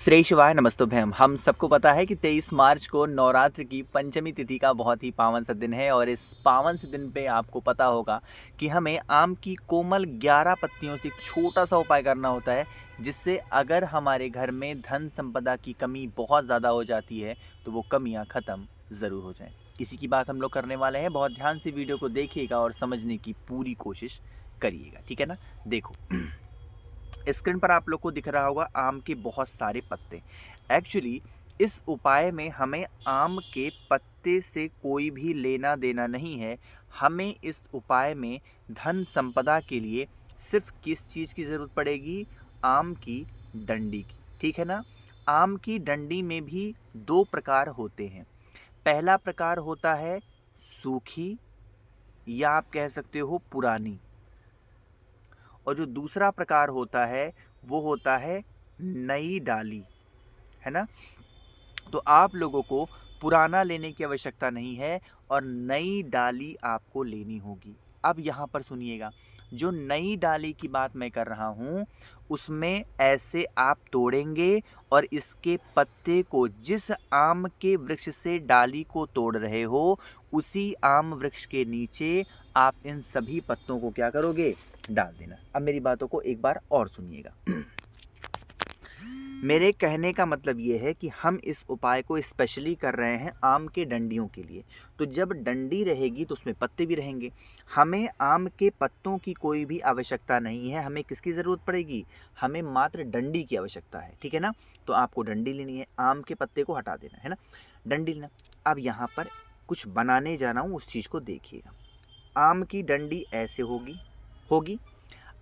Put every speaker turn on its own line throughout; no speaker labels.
श्री शिवाय नमस्तुभ्यम। हम सबको पता है कि 23 मार्च को नवरात्र की पंचमी तिथि का बहुत ही पावन सा दिन है और इस पावन से दिन पे आपको पता होगा कि हमें आम की कोमल 11 पत्तियों से एक छोटा सा उपाय करना होता है, जिससे अगर हमारे घर में धन संपदा की कमी बहुत ज़्यादा हो जाती है तो वो कमियाँ ख़त्म ज़रूर हो जाएं। इसी की बात हम लोग करने वाले हैं। बहुत ध्यान से वीडियो को देखिएगा और समझने की पूरी कोशिश करिएगा, ठीक है ना। देखो स्क्रीन पर आप लोग को दिख रहा होगा आम के बहुत सारे पत्ते। एक्चुअली इस उपाय में हमें आम के पत्ते से कोई भी लेना देना नहीं है। हमें इस उपाय में धन संपदा के लिए सिर्फ किस चीज़ की ज़रूरत पड़ेगी? आम की डंडी की, ठीक है ना। आम की डंडी में भी दो प्रकार होते हैं। पहला प्रकार होता है सूखी, या आप कह सकते हो पुरानी, और जो दूसरा प्रकार होता है वो होता है नई डाली, है ना। तो आप लोगों को पुराना लेने की आवश्यकता नहीं है और नई डाली आपको लेनी होगी। अब यहाँ पर सुनिएगा, जो नई डाली की बात मैं कर रहा हूँ उसमें ऐसे आप तोड़ेंगे और इसके पत्ते को जिस आम के वृक्ष से डाली को तोड़ रहे हो उसी आम वृक्ष के नीचे आप इन सभी पत्तों को क्या करोगे? डाल देना। अब मेरी बातों को एक बार और सुनिएगा। मेरे कहने का मतलब ये है कि हम इस उपाय को स्पेशली कर रहे हैं आम के डंडियों के लिए। तो जब डंडी रहेगी तो उसमें पत्ते भी रहेंगे। हमें आम के पत्तों की कोई भी आवश्यकता नहीं है। हमें किसकी ज़रूरत पड़ेगी? हमें मात्र डंडी की आवश्यकता है, ठीक है ना। तो आपको डंडी लेनी है, आम के पत्ते को हटा देना है ना, डंडी लेना। अब यहाँ पर कुछ बनाने जा रहा हूँ, उस चीज़ को देखिएगा। आम की डंडी ऐसे होगी होगी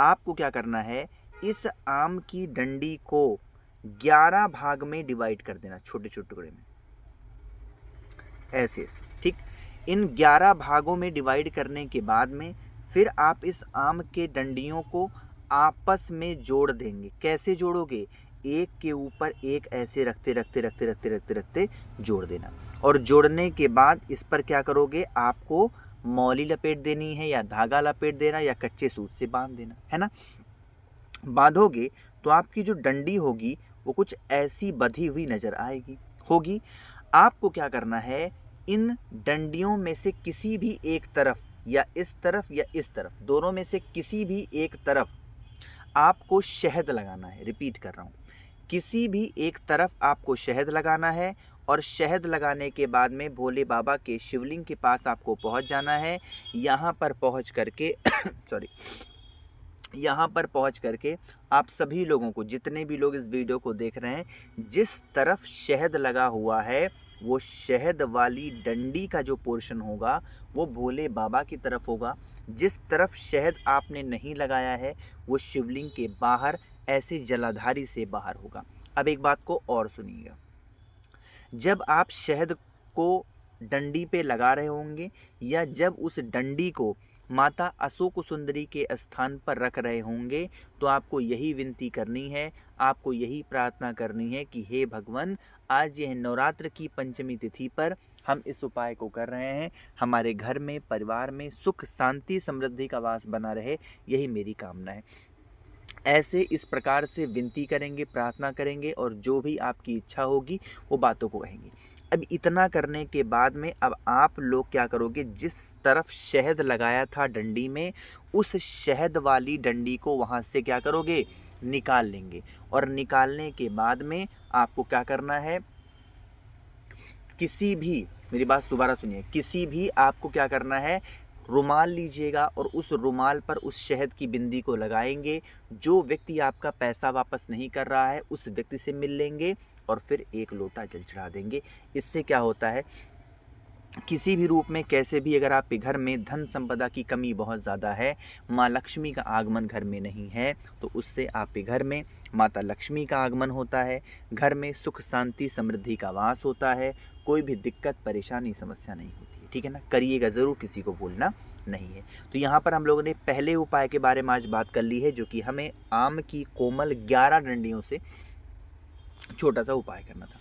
आपको क्या करना है? इस आम की डंडी को 11 भाग में डिवाइड कर देना, छोटे छोटे टुकड़े में, ऐसे ऐसे, ठीक। इन 11 भागों में डिवाइड करने के बाद में फिर आप इस आम के डंडियों को आपस में जोड़ देंगे। कैसे जोड़ोगे? एक के ऊपर एक ऐसे रखते रखते रखते रखते रखते रखते जोड़ देना। और जोड़ने के बाद इस पर क्या करोगे? आपको मौली लपेट देनी है, या धागा लपेट देना, या कच्चे सूत से बांध देना, है ना। बांधोगे तो आपकी जो डंडी होगी वो कुछ ऐसी बंधी हुई नजर आएगी होगी। आपको क्या करना है? इन डंडियों में से किसी भी एक तरफ, या इस तरफ या इस तरफ, दोनों में से किसी भी एक तरफ आपको शहद लगाना है। रिपीट कर रहा हूँ, किसी भी एक तरफ आपको शहद लगाना है। और शहद लगाने के बाद में भोले बाबा के शिवलिंग के पास आपको पहुँच जाना है। यहाँ पर पहुँच करके सॉरी, यहाँ पर पहुँच करके आप सभी लोगों को, जितने भी लोग इस वीडियो को देख रहे हैं, जिस तरफ शहद लगा हुआ है वो शहद वाली डंडी का जो पोर्शन होगा वो भोले बाबा की तरफ होगा। जिस तरफ शहद आपने नहीं लगाया है वो शिवलिंग के बाहर ऐसे जलाधारी से बाहर होगा। अब एक बात को और सुनिएगा, जब आप शहद को डंडी पे लगा रहे होंगे, या जब उस डंडी को माता अशोक सुंदरी के स्थान पर रख रहे होंगे, तो आपको यही विनती करनी है, आपको यही प्रार्थना करनी है कि हे भगवान, आज यह नवरात्र की पंचमी तिथि पर हम इस उपाय को कर रहे हैं। हमारे घर में, परिवार में सुख शांति समृद्धि का वास बना रहे, यही मेरी कामना है। ऐसे इस प्रकार से विनती करेंगे, प्रार्थना करेंगे और जो भी आपकी इच्छा होगी वो बातों को कहेंगे। अब इतना करने के बाद में अब आप लोग क्या करोगे? जिस तरफ शहद लगाया था डंडी में, उस शहद वाली डंडी को वहाँ से क्या करोगे? निकाल लेंगे। और निकालने के बाद में आपको क्या करना है? किसी भी, मेरी बात दोबारा सुनिए, किसी भी आपको क्या करना है? रुमाल लीजिएगा और उस रुमाल पर उस शहद की बिंदी को लगाएंगे। जो व्यक्ति आपका पैसा वापस नहीं कर रहा है उस व्यक्ति से मिल लेंगे और फिर एक लोटा जल चढ़ा देंगे। इससे क्या होता है? किसी भी रूप में, कैसे भी, अगर आपके घर में धन संपदा की कमी बहुत ज़्यादा है, माँ लक्ष्मी का आगमन घर में नहीं है, तो उससे आपके घर में माता लक्ष्मी का आगमन होता है, घर में सुख शांति समृद्धि का वास होता है, कोई भी दिक्कत परेशानी समस्या नहीं होती है, ठीक है ना। करिएगा ज़रूर, किसी को भूलना नहीं है। तो यहाँ पर हम लोगों ने पहले उपाय के बारे में आज बात कर ली है, जो कि हमें आम की कोमल 11 डंडियों से छोटा सा उपाय करना था।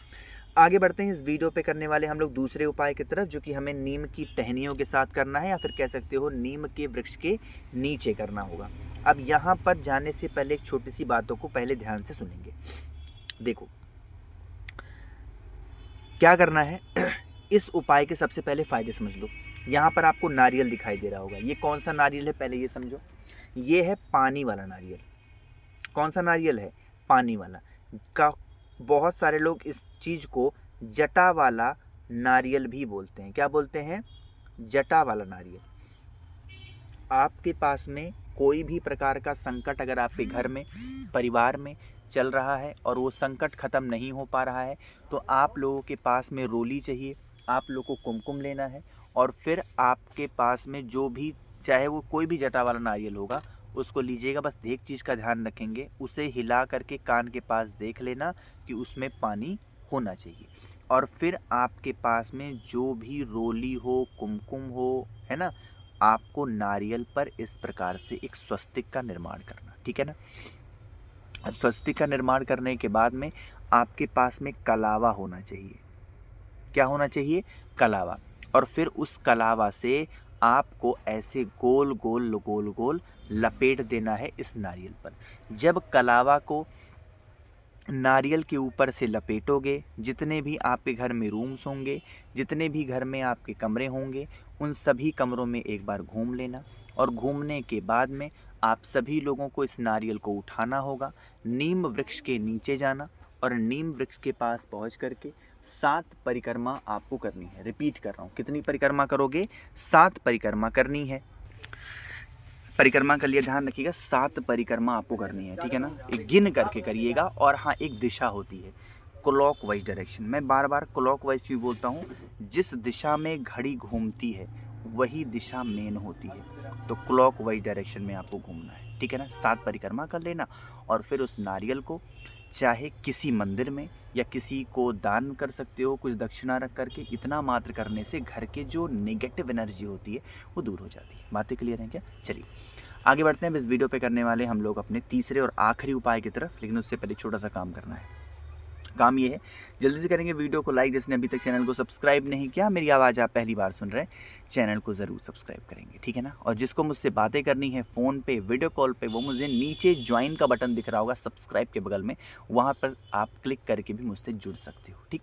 आगे बढ़ते हैं, इस वीडियो पे करने वाले हम लोग दूसरे उपाय की तरफ, जो कि हमें नीम की टहनियों के साथ करना है, या फिर कह सकते हो नीम के वृक्ष के नीचे करना होगा। अब यहाँ पर जाने से पहले एक छोटी सी बातों को पहले ध्यान से सुनेंगे। देखो, क्या करना है इस उपाय के सबसे पहले फ़ायदे समझ लो। यहाँ पर आपको नारियल दिखाई दे रहा होगा, ये कौन सा नारियल है पहले ये समझो। ये है पानी वाला नारियल। कौन सा नारियल है? पानी वाला। का बहुत सारे लोग इस चीज़ को जटा वाला नारियल भी बोलते हैं। क्या बोलते हैं? जटा वाला नारियल। आपके पास में कोई भी प्रकार का संकट अगर आपके घर में, परिवार में चल रहा है और वो संकट ख़त्म नहीं हो पा रहा है, तो आप लोगों के पास में रोली चाहिए, आप लोगों को कुमकुम लेना है, और फिर आपके पास में जो भी, चाहे वो कोई भी जटा वाला नारियल होगा, उसको लीजिएगा। बस एक चीज़ का ध्यान रखेंगे, उसे हिला करके कान के पास देख लेना कि उसमें पानी होना चाहिए। और फिर आपके पास में जो भी रोली हो, कुमकुम हो, है ना, आपको नारियल पर इस प्रकार से एक स्वस्तिक का निर्माण करना, ठीक है ना। स्वस्तिक का निर्माण करने के बाद में आपके पास में कलावा होना चाहिए। क्या होना चाहिए? कलावा। और फिर उस कलावा से आपको ऐसे गोल गोल गोल गोल लपेट देना है इस नारियल पर। जब कलावा को नारियल के ऊपर से लपेटोगे, जितने भी आपके घर में रूम्स होंगे, जितने भी घर में आपके कमरे होंगे, उन सभी कमरों में एक बार घूम लेना। और घूमने के बाद में आप सभी लोगों को इस नारियल को उठाना होगा, नीम वृक्ष के नीचे जाना, और नीम वृक्ष के पास पहुंच करके 7 परिक्रमा आपको करनी है। रिपीट कर रहा हूँ, कितनी परिक्रमा करोगे? 7 परिक्रमा करनी है। परिक्रमा का लिए ध्यान रखिएगा, 7 परिक्रमा आपको करनी है, ठीक है ना। एक गिन करके करिएगा। और हाँ, एक दिशा होती है क्लॉक वाइज डायरेक्शन। मैं बार बार क्लॉक वाइज क्यों बोलता हूँ? जिस दिशा में घड़ी घूमती है वही दिशा मेन होती है, तो क्लॉक वाइज डायरेक्शन में आपको घूमना है, ठीक है ना। 7 परिक्रमा कर लेना, और फिर उस नारियल को चाहे किसी मंदिर में या किसी को दान कर सकते हो, कुछ दक्षिणा रख करके। इतना मात्र करने से घर के जो नेगेटिव एनर्जी होती है वो दूर हो जाती है। बातें क्लियर हैं क्या? चलिए आगे बढ़ते हैं। इस वीडियो पे करने वाले हम लोग अपने तीसरे और आखिरी उपाय की तरफ, लेकिन उससे पहले छोटा सा काम करना है। काम ये है, जल्दी से करेंगे वीडियो को लाइक। जिसने अभी तक चैनल को सब्सक्राइब नहीं किया, मेरी आवाज़ आप पहली बार सुन रहे हैं, चैनल को ज़रूर सब्सक्राइब करेंगे, ठीक है ना। और जिसको मुझसे बातें करनी है फ़ोन पे, वीडियो कॉल पे, वो मुझे नीचे ज्वाइन का बटन दिख रहा होगा सब्सक्राइब के बगल में, वहाँ पर आप क्लिक करके भी मुझसे जुड़ सकते हो, ठीक।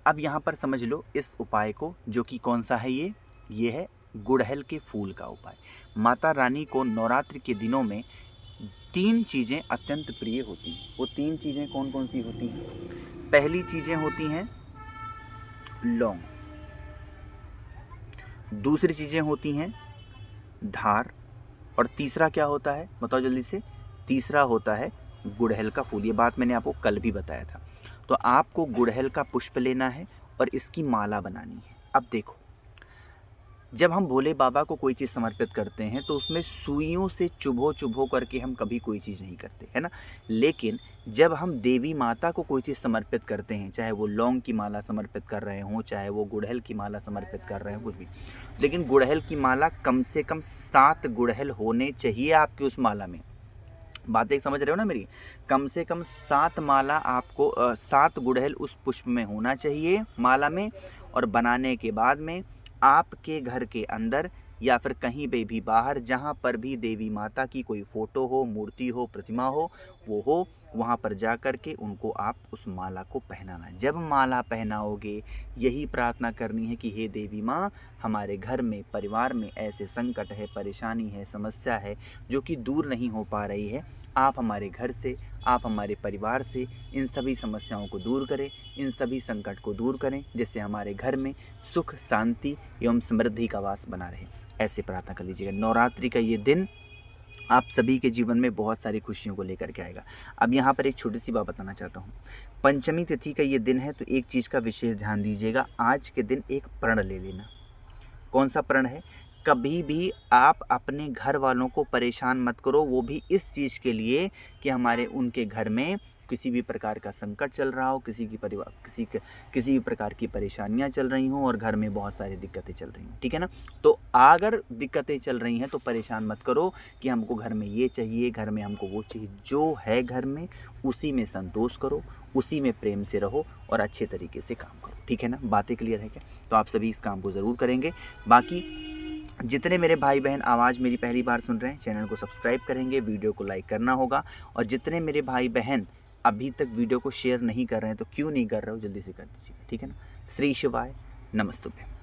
अब यहाँ पर समझ लो इस उपाय को, जो कि कौन सा है ये है गुड़हल के फूल का उपाय। माता रानी को नवरात्रि के दिनों में 3 चीज़ें अत्यंत प्रिय होती हैं। वो 3 चीज़ें कौन कौन सी होती हैं? पहली चीज़ें होती हैं लौंग, दूसरी चीज़ें होती हैं धार, और तीसरा क्या होता है बताओ जल्दी से? तीसरा होता है गुड़हल का फूल। ये बात मैंने आपको कल भी बताया था। तो आपको गुड़हल का पुष्प लेना है और इसकी माला बनानी है। अब देखो, जब हम भोले बाबा को कोई चीज़ समर्पित करते हैं तो उसमें सुइयों से चुभो करके हम कभी कोई चीज़ नहीं करते, है ना। लेकिन जब हम देवी माता को कोई चीज़ समर्पित करते हैं, चाहे वो लौंग की माला समर्पित कर रहे हों, चाहे वो गुड़हल की माला समर्पित कर रहे हों, कुछ भी, लेकिन गुड़हल की माला कम से कम 7 गुड़हल होने चाहिए आपकी उस माला में। बातें समझ रहे हो ना मेरी? कम से कम 7 माला आपको 7 गुड़हल उस पुष्प में होना चाहिए माला में। और बनाने के बाद में आपके घर के अंदर या फिर कहीं पे भी बाहर, जहाँ पर भी देवी माता की कोई फ़ोटो हो, मूर्ति हो, प्रतिमा हो, वो हो, वहाँ पर जा कर के उनको आप उस माला को पहनाना है। जब माला पहनाओगे, यही प्रार्थना करनी है कि हे देवी माँ, हमारे घर में, परिवार में ऐसे संकट है, परेशानी है, समस्या है जो कि दूर नहीं हो पा रही है। आप हमारे घर से, आप हमारे परिवार से इन सभी समस्याओं को दूर करें, इन सभी संकट को दूर करें, जिससे हमारे घर में सुख, शांति एवं समृद्धि का वास बना रहे। ऐसे प्रार्थना कर लीजिएगा। नवरात्रि का ये दिन आप सभी के जीवन में बहुत सारी खुशियों को लेकर के आएगा। अब यहाँ पर एक छोटी सी बात बताना चाहता हूँ। पंचमी तिथि का ये दिन है, तो एक चीज़ का विशेष ध्यान दीजिएगा। आज के दिन एक प्रण ले लेना। कौन सा प्रण है? कभी भी आप अपने घर वालों को परेशान मत करो, वो भी इस चीज़ के लिए कि हमारे उनके घर में किसी भी प्रकार का संकट चल रहा हो, किसी भी प्रकार की परेशानियां चल रही हों और घर में बहुत सारी दिक्कतें चल रही हों, ठीक है ना। तो अगर दिक्कतें चल रही हैं तो परेशान मत करो कि हमको घर में ये चाहिए, घर में हमको वो चाहिए। जो है घर में उसी में संतोष करो, उसी में प्रेम से रहो और अच्छे तरीके से काम करो, ठीक है ना। बातें क्लियर है क्या? तो आप सभी इस काम को ज़रूर करेंगे। बाकी जितने मेरे भाई बहन आवाज़ मेरी पहली बार सुन रहे हैं, चैनल को सब्सक्राइब करेंगे, वीडियो को लाइक करना होगा। और जितने मेरे भाई बहन अभी तक वीडियो को शेयर नहीं कर रहे हैं तो क्यों नहीं कर रहे हो, जल्दी से कर दीजिएगा, ठीक है ना। श्री शिवाय, नमस्तुभ्यं।